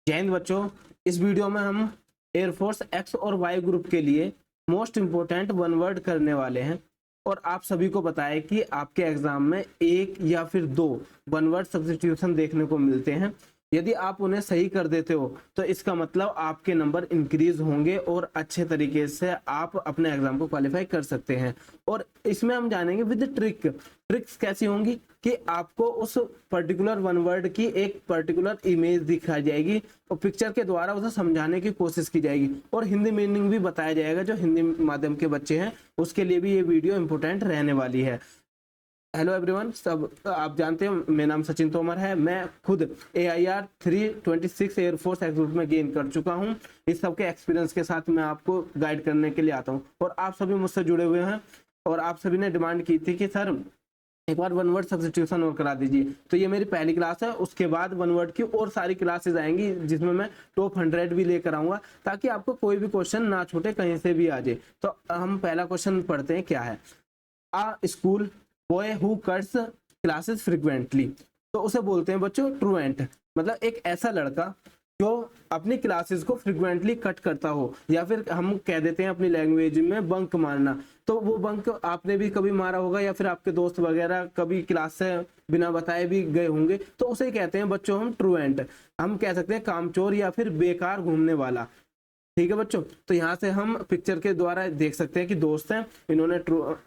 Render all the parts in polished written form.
जय हिंद बच्चों। इस वीडियो में हम एयरफोर्स एक्स और वाई ग्रुप के लिए मोस्ट इम्पोर्टेंट वन वर्ड करने वाले हैं और आप सभी को बताएं कि आपके एग्जाम में एक या फिर दो वन वर्ड सब्स्टिट्यूशन देखने को मिलते हैं। यदि आप उन्हें सही कर देते हो तो इसका मतलब आपके नंबर इंक्रीज होंगे और अच्छे तरीके से आप अपने एग्जाम को क्वालिफाई कर सकते हैं। और इसमें हम जानेंगे विद ट्रिक्स कैसी होंगी कि आपको उस पर्टिकुलर वन वर्ड की एक पर्टिकुलर इमेज दिखाई जाएगी और पिक्चर के द्वारा उसे समझाने की कोशिश की जाएगी और हिंदी मीनिंग भी बताया जाएगा। जो हिंदी माध्यम के बच्चे हैं उसके लिए भी ये वीडियो इंपॉर्टेंट रहने वाली है। हेलो एवरीवन, सब आप जानते हैं मेरा नाम सचिन तोमर है। मैं खुद AIR 326 एयरफोर्स एक्स ग्रुप में गेन कर चुका हूं। इस सब के एक्सपीरियंस के साथ मैं आपको गाइड करने के लिए आता हूं और आप सभी मुझसे जुड़े हुए हैं और आप सभी ने डिमांड की थी कि सर एक बार वन वर्ड सब्स्टिट्यूशन और करा दीजिए। तो ये मेरी पहली क्लास है। उसके बाद वन वर्ड की और सारी क्लासेस आएंगी जिसमें मैं टॉप 100 भी लेकर आऊंगा ताकि आपको कोई भी क्वेश्चन ना छूटे, कहीं से भी आ जाए। तो हम पहला क्वेश्चन पढ़ते हैं। क्या है? A school boy who cuts classes frequently. तो उसे बोलते हैं बच्चों ट्रूएंट। मतलब एक ऐसा लड़का जो अपनी क्लासेस को फ्रिक्वेंटली कट करता हो, या फिर हम कह देते हैं अपनी लैंग्वेज में बंक मारना। तो वो बंक आपने भी कभी मारा होगा या फिर आपके दोस्त वगैरह कभी क्लास से बिना बताए भी गए होंगे, तो उसे कहते हैं बच्चों हम ट्रूएंट। हम कह सकते हैं कामचोर या फिर बेकार घूमने वाला। ठीक है बच्चों, तो यहाँ से हम पिक्चर के द्वारा देख सकते हैं कि दोस्त हैं, इन्होंने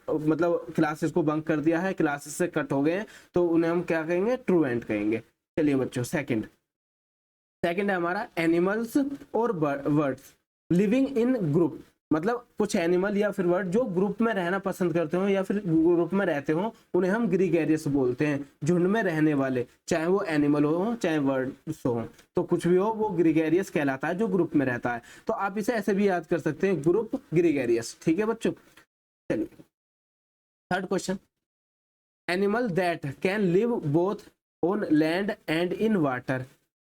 मतलब क्लासेस को बंक कर दिया है, क्लासेस से कट हो गए हैं, तो उन्हें हम क्या कहेंगे? ट्रूएंट कहेंगे। चलिए बच्चों, सेकंड है हमारा एनिमल्स और वर्ड्स लिविंग इन ग्रुप। मतलब कुछ एनिमल या फिर वर्ड जो ग्रुप में रहना पसंद करते हो या फिर ग्रुप में रहते हो उन्हें हम ग्रीगेरियस बोलते हैं। झुंड में रहने वाले, चाहे वो एनिमल हो चाहे वर्ड्स हो, तो कुछ भी हो वो ग्रीगेरियस कहलाता है जो ग्रुप में रहता है। तो आप इसे ऐसे भी याद कर सकते हैं, ग्रुप ग्रीगेरियस। ठीक है बच्चों, चलिए third question. Animal that can live both on land and in water.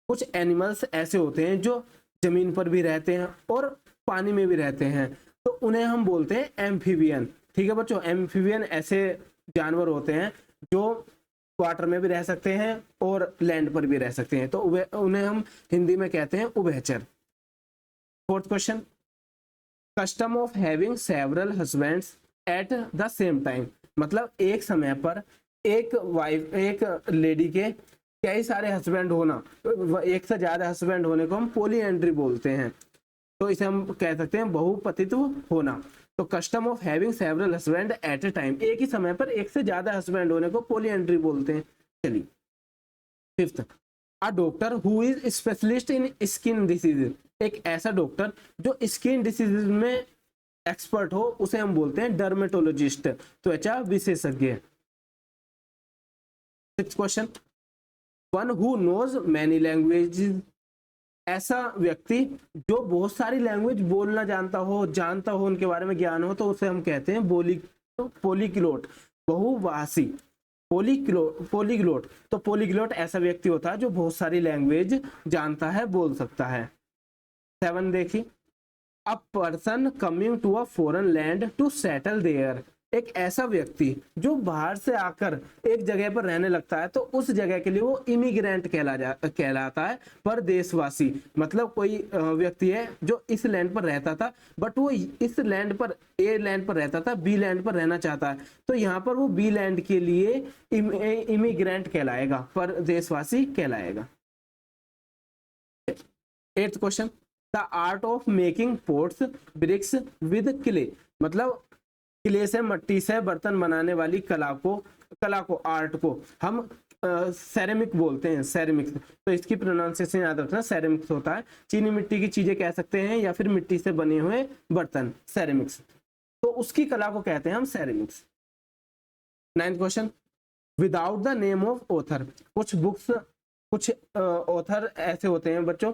कुछ एनिमल्स ऐसे होते हैं जो जमीन पर भी रहते हैं और पानी में भी रहते हैं, तो उन्हें हम बोलते हैं एम्फीबियन। ठीक है बच्चों, एम्फीबियन ऐसे जानवर होते हैं जो वाटर में भी रह सकते हैं और लैंड पर भी रह सकते हैं, तो उन्हें हम हिंदी में कहते हैं उभयचर। Fourth question. Custom of having several husbands at the same time. मतलब एक समय पर एक लेडी के कई सारे हस्बैंड होना, एक से ज्यादा हस्बैंड होने को हम पॉलीएंड्री बोलते हैं। तो इसे हम कह सकते हैं बहुपतित्व होना। तो custom of having several husband at a time, एक ही समय पर एक से ज्यादा हस्बैंड होने को पॉलीएंड्री बोलते हैं। चलिए fifth. A doctor who is specialist in skin disease. एक ऐसा डॉक्टर जो स्किन डिसीज में एक्सपर्ट हो उसे हम बोलते हैं डर्मेटोलॉजिस्ट, त्वचा विशेषज्ञ। Sixth question. One who knows many languages. ऐसा व्यक्ति जो बहुत सारी लैंग्वेज बोलना जानता हो उनके बारे में ज्ञान हो, तो उसे हम कहते हैं पोलीग्लोट, बहुभाषी। पोलीग्लोट तो पोलीग्लोट ऐसा व्यक्ति होता है जो बहुत सारी लैंग्वेज जानता है, बोल सकता है। 7 देखिए। A person coming to a foreign land to settle there. एक ऐसा व्यक्ति जो बाहर से आकर एक जगह पर रहने लगता है तो उस जगह के लिए वो इमिग्रेंट कहलाता है, परदेशवासी। मतलब कोई व्यक्ति है जो इस लैंड पर रहता था बट वो इस लैंड पर ए लैंड पर रहता था, बी लैंड पर रहना चाहता है, तो यहाँ पर वो बी लैंड के लिए इमिग्रेंट कहलाएगा, परदेशवासी कहलाएगा। 8th question. The art of making pots bricks with clay. मतलब क्ले से, मट्टी से बर्तन बनाने वाली कला को आर्ट को हम सेरेमिक बोलते हैं, सेरेमिक्स। तो इसकी प्रोनाउंसिएशन याद रखना, सेरेमिक्स होता है। चीनी मिट्टी की चीजें कह सकते हैं या फिर मिट्टी से बने हुए बर्तन, सेरेमिक्स। तो उसकी कला को कहते हैं हम ceramics. 9th question. Without the name of author. कुछ ऑथर ऐसे होते हैं बच्चों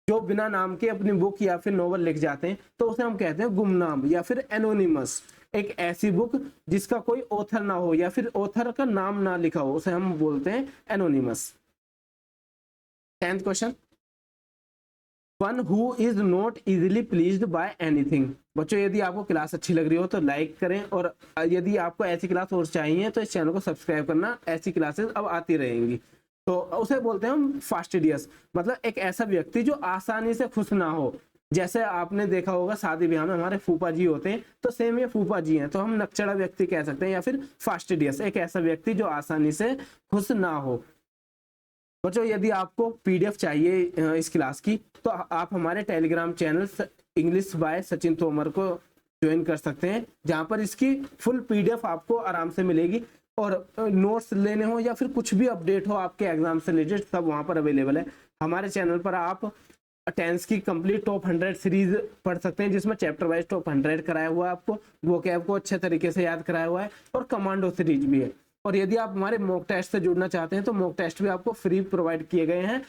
जो बिना नाम के अपनी बुक या फिर नॉवल लिख जाते हैं, तो उसे हम कहते हैं गुमनाम या फिर एनोनिमस। एक ऐसी बुक जिसका कोई ऑथर ना हो या फिर ऑथर का नाम ना लिखा हो उसे हम बोलते हैं anonymous. 10th question. One who is not easily pleased by anything. बच्चों यदि आपको क्लास अच्छी लग रही हो तो लाइक करें और यदि आपको ऐसी क्लास और चाहिए तो इस चैनल को सब्सक्राइब करना, ऐसी क्लासेस अब आती रहेंगी। तो उसे बोलते हैं हम फास्टिडियस, मतलब एक ऐसा व्यक्ति जो आसानी से खुश ना हो। जैसे आपने देखा होगा शादी ब्याह में हमारे फूफा जी होते हैं, तो सेम ये फूफा जी हैं, तो हम नकचड़ा व्यक्ति कह सकते हैं, या फिर फास्टिडियस, एक ऐसा व्यक्ति जो आसानी से खुश ना हो। बच्चों यदि आपको पीडीएफ चाहिए इस क्लास की, तो आप हमारे Telegram channel English by Sachin Tomar को ज्वाइन कर सकते हैं, जहां पर इसकी फुल पीडीएफ आपको आराम से मिलेगी। और नोट्स लेने हो या फिर कुछ भी अपडेट हो आपके एग्जाम से रिलेटेड, सब वहां पर अवेलेबल है। हमारे चैनल पर आप टेंस की कंप्लीट टॉप 100 सीरीज पढ़ सकते हैं, जिसमें चैप्टर वाइज टॉप 100 कराया हुआ है आपको, वोकैब को अच्छे तरीके से याद कराया हुआ है, और कमांडो सीरीज भी है। और यदि आप हमारे मॉक टेस्ट से जुड़ना चाहते हैं तो मॉक टेस्ट भी आपको फ्री प्रोवाइड किए गए हैं।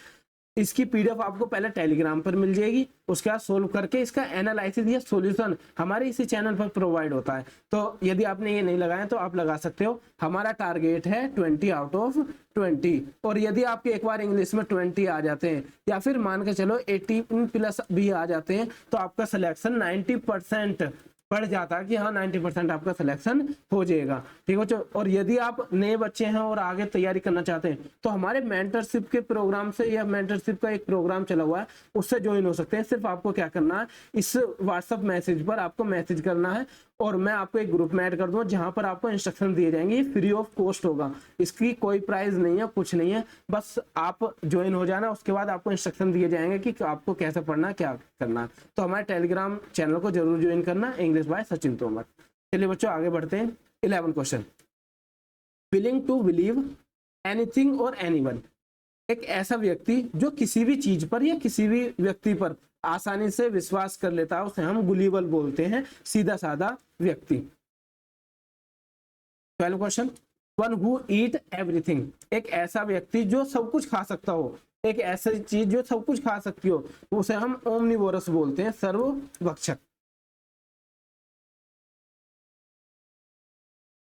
इसकी पीडीएफ आपको पहले टेलीग्राम पर मिल जाएगी, उसके बाद सोल्व करके इसका एनालिसिस या सॉल्यूशन हमारे इसी चैनल पर प्रोवाइड होता है। तो यदि आपने ये नहीं लगाया तो आप लगा सकते हो। हमारा टारगेट है 20 आउट ऑफ 20, और यदि आपके एक बार इंग्लिश में 20 आ जाते हैं या फिर मान के चलो 18+ भी आ जाते हैं, तो आपका सिलेक्शन 90% बढ़ जाता है कि हाँ 90% आपका सिलेक्शन हो जाएगा। ठीक है बच्चों, और यदि आप नए बच्चे हैं और आगे तैयारी करना चाहते हैं तो हमारे मेंटरशिप के प्रोग्राम से, या मेंटरशिप का एक प्रोग्राम चला हुआ है उससे ज्वाइन हो सकते हैं। सिर्फ आपको क्या करना है, इस व्हाट्सएप मैसेज पर आपको मैसेज करना है, और मैं आपको एक ग्रुप में ऐड कर दूंगा जहां पर आपको इंस्ट्रक्शन दिए जाएंगे। ये फ्री ऑफ कॉस्ट होगा, इसकी कोई प्राइस नहीं है, कुछ नहीं है, बस आप ज्वाइन हो जाना। उसके बाद आपको इंस्ट्रक्शन दिए जाएंगे कि आपको कैसे पढ़ना है, क्या करना है। तो हमारे टेलीग्राम चैनल को जरूर ज्वाइन करना, इंग्लिश बाय सचिन तोमर। चलिए बच्चों आगे बढ़ते हैं। 11 question, willing to believe anything और एनीवन। एक ऐसा व्यक्ति जो किसी भी चीज पर या किसी भी व्यक्ति पर आसानी से विश्वास कर लेता है, उसे हम गुलीबल बोलते हैं, सीधा साधा व्यक्ति। 12 question, one who eat everything. एक ऐसा व्यक्ति जो सब कुछ खा सकता हो, एक ऐसी चीज जो सब कुछ खा सकती हो, उसे हम ओमनिवोरस बोलते हैं, सर्वभक्षक।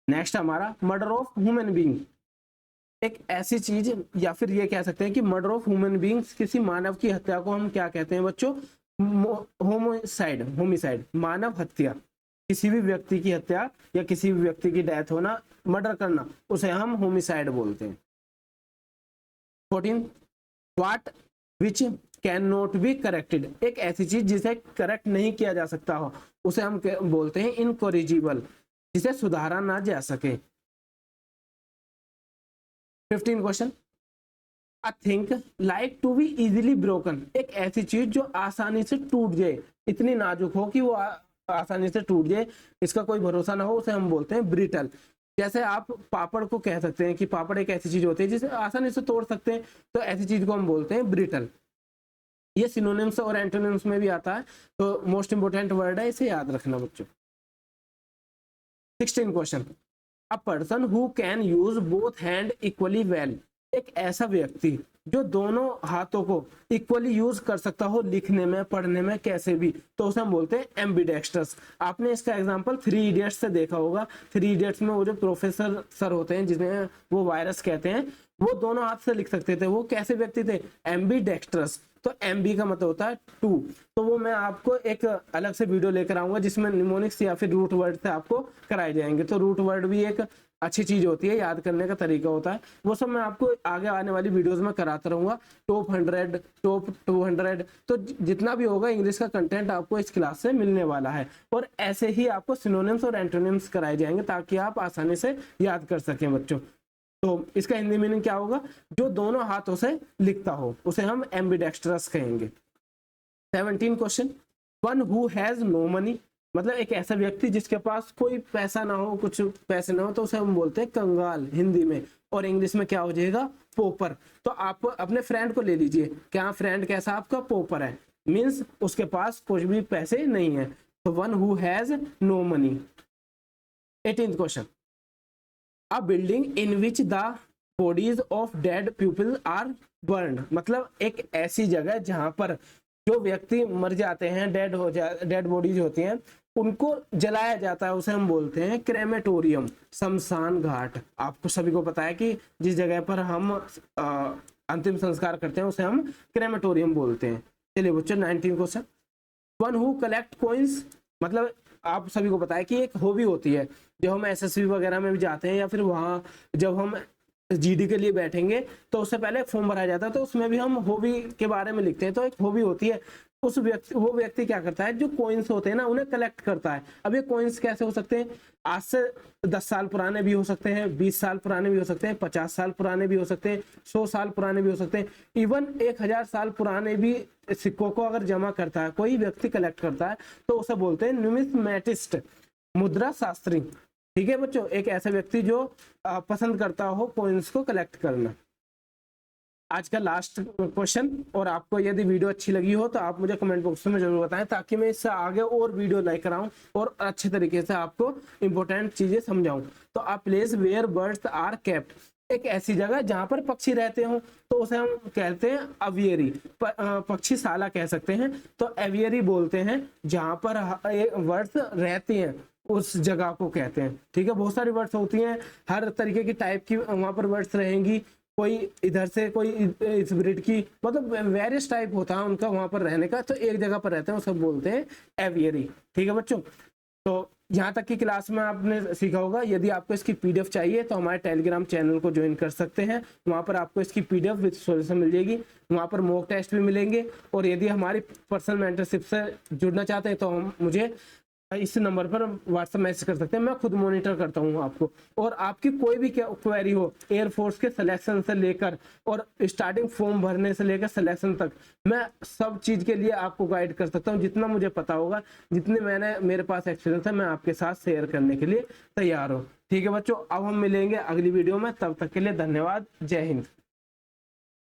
नेक्स्ट हमारा मर्डर ऑफ ह्यूमन बीइंग। एक ऐसी चीज, या फिर ये कह सकते हैं कि मर्डर ऑफ ह्यूमन बीइंग्स, किसी मानव की हत्या को हम क्या कहते हैं बच्चों, होमिसाइड। होमिसाइड मानव हत्या, किसी भी व्यक्ति की हत्या या किसी भी व्यक्ति की डेथ होना, मर्डर करना, उसे हम होमिसाइड बोलते हैं। 14, what which can not be corrected. एक ऐसी चीज जिसे करेक्ट नहीं किया जा सकता हो, उसे हम बोलते हैं इनकॉरिजिबल, जिसे सुधारा ना जा सके। 15 question, a thing like to be easily broken. एक ऐसी चीज जो आसानी से टूट जाए, इतनी नाजुक हो कि वो आसानी से टूट जाए, इसका कोई भरोसा ना हो, उसे हम बोलते हैं ब्रिटल। जैसे आप पापड़ को कह सकते हैं कि पापड़ एक ऐसी चीज होती है जिसे आसानी से तोड़ सकते हैं, तो ऐसी चीज को हम बोलते हैं ब्रिटल। ये सिनोनिम्स और एंटोनिम्स में भी आता है, तो मोस्ट इंपोर्टेंट वर्ड है, इसे याद रखना बच्चों। 16 question, a person who can use both hand equally well. एक ऐसा व्यक्ति जो दोनों हाथों को इक्वली यूज कर सकता हो, लिखने में, पढ़ने में, कैसे भी, तो उसे हम बोलते हैं एम्बिडेक्स्ट्रस। आपने इसका एग्जांपल 3 इडियट्स से देखा होगा। 3 इडियट्स में वो जो प्रोफेसर सर होते हैं, जिन्हें वो वायरस कहते हैं, वो दोनों हाथ से लिख सकते थे। वो कैसे व्यक्ति थे, एम्बिडेक्स्ट्रस। तो एमबी का मतलब होता है 2। तो वो मैं आपको एक अलग से वीडियो लेकर आऊंगा जिसमें निमोनिक्स या फिर रूट वर्ड से आपको कराए जाएंगे। तो रूट वर्ड भी एक अच्छी चीज होती है, याद करने का तरीका होता है, वो सब मैं आपको आगे आने वाली वीडियोस में कराता रहूंगा। टॉप 100, टॉप 200, तो जितना भी होगा इंग्लिश का कंटेंट आपको इस क्लास से मिलने वाला है। और ऐसे ही आपको सिनोनिम्स और एंटोनिम्स कराए जाएंगे ताकि आप आसानी से याद कर सकें बच्चों। तो इसका हिंदी मीनिंग क्या होगा, जो दोनों हाथों से लिखता हो, उसे हम एम्बिडेक्स्ट्रस कहेंगे। 17 question, one who has no money. मतलब एक ऐसा व्यक्ति जिसके पास कोई पैसा ना हो, कुछ पैसे ना हो, तो उसे हम बोलते हैं कंगाल हिंदी में, और इंग्लिश में क्या हो जाएगा, पोपर। तो आप अपने फ्रेंड को ले लीजिए, क्या फ्रेंड कैसा आपका, पोपर है, मीन्स उसके पास कुछ भी पैसे नहीं है। तो one who has no money. 18th question, a building in which the bodies of dead people are burned. मतलब एक ऐसी जगह जहां पर जो व्यक्ति मर जाते हैं, डेड बॉडीज होती हैं, उनको जलाया जाता है, उसे हम बोलते हैं क्रेमेटोरियम, शमशान घाट। आपको सभी को पता है कि जिस जगह पर हम अंतिम संस्कार करते हैं उसे हम क्रेमेटोरियम बोलते हैं। चलिए बच्चों 19 question, one who collect coins. मतलब आप सभी को पता है कि एक हॉबी होती है, जब हम एसएसबी वगैरह में भी जाते हैं या फिर वहां जब हम जीडी के लिए बैठेंगे तो उससे पहले एक फॉर्म भराया जाता है, तो उसमें भी हम हॉबी के बारे में लिखते हैं। तो एक हॉबी होती है, वो व्यक्ति क्या करता है, जो कॉइन्स होते हैं ना उन्हें कलेक्ट करता है। अब ये कॉइन्स कैसे हो सकते हैं, आज से 10 साल पुराने भी हो सकते हैं, 20 साल पुराने भी हो सकते हैं, 50 साल पुराने भी हो सकते हैं, 100 साल पुराने भी हो सकते हैं, इवन 1000 साल पुराने भी सिक्कों को अगर जमा करता है कोई व्यक्ति, कलेक्ट करता है, तो उसे बोलते हैं न्यूमिस्मेटिस्ट, मुद्रा शास्त्री। ठीक है बच्चों, एक ऐसा व्यक्ति जो पसंद करता हो कॉइन्स को कलेक्ट करना। आज का लास्ट क्वेश्चन, और आपको यदि वीडियो अच्छी लगी हो तो आप मुझे कमेंट बॉक्स में जरूर बताएं, ताकि मैं इससे आगे और वीडियो लेकर आऊं और अच्छे तरीके से आपको इंपॉर्टेंट चीजें समझाऊं। तो a place where birds are kept, एक ऐसी जगह जहां पर पक्षी रहते हो तो उसे हम कहते हैं अवियरी, पक्षीशाला कह सकते हैं। तो एवियरी बोलते हैं जहां पर बर्ड्स रहती हैं, उस जगह को कहते हैं। ठीक है, बहुत सारी बर्ड्स होती हैं, हर तरीके की टाइप की वहां पर बर्ड्स रहेंगी, कोई इधर से, कोई इस ब्रीड की, मतलब वेरियस टाइप होता है उनका वहां पर रहने का। तो एक जगह पर रहते हैं, उसे बोलते हैं एवियरी। ठीक है बच्चों, तो यहाँ तक की क्लास में आपने सीखा होगा। यदि आपको इसकी पीडीएफ चाहिए तो हमारे टेलीग्राम चैनल को ज्वाइन कर सकते हैं, वहाँ पर आपको इसकी पीडीएफ विद सॉल्यूशन मिल जाएगी, वहाँ पर मॉक टेस्ट भी मिलेंगे। और यदि हमारी पर्सनल मेंटरशिप से जुड़ना चाहते हैं तो हम मुझे इस नंबर पर व्हाट्सएप मैसेज कर सकते हैं, मैं खुद मॉनिटर करता हूँ आपको। और आपकी कोई भी क्वेरी हो एयरफोर्स के सिलेक्शन से लेकर और स्टार्टिंग फॉर्म भरने से लेकर सिलेक्शन तक, मैं सब चीज के लिए आपको गाइड कर सकता हूँ। जितना मुझे पता होगा, जितने मेरे पास एक्सपीरियंस है, मैं आपके साथ शेयर करने के लिए तैयार हूँ। ठीक है बच्चों, अब हम मिलेंगे अगली वीडियो में, तब तक के लिए धन्यवाद, जय हिंद।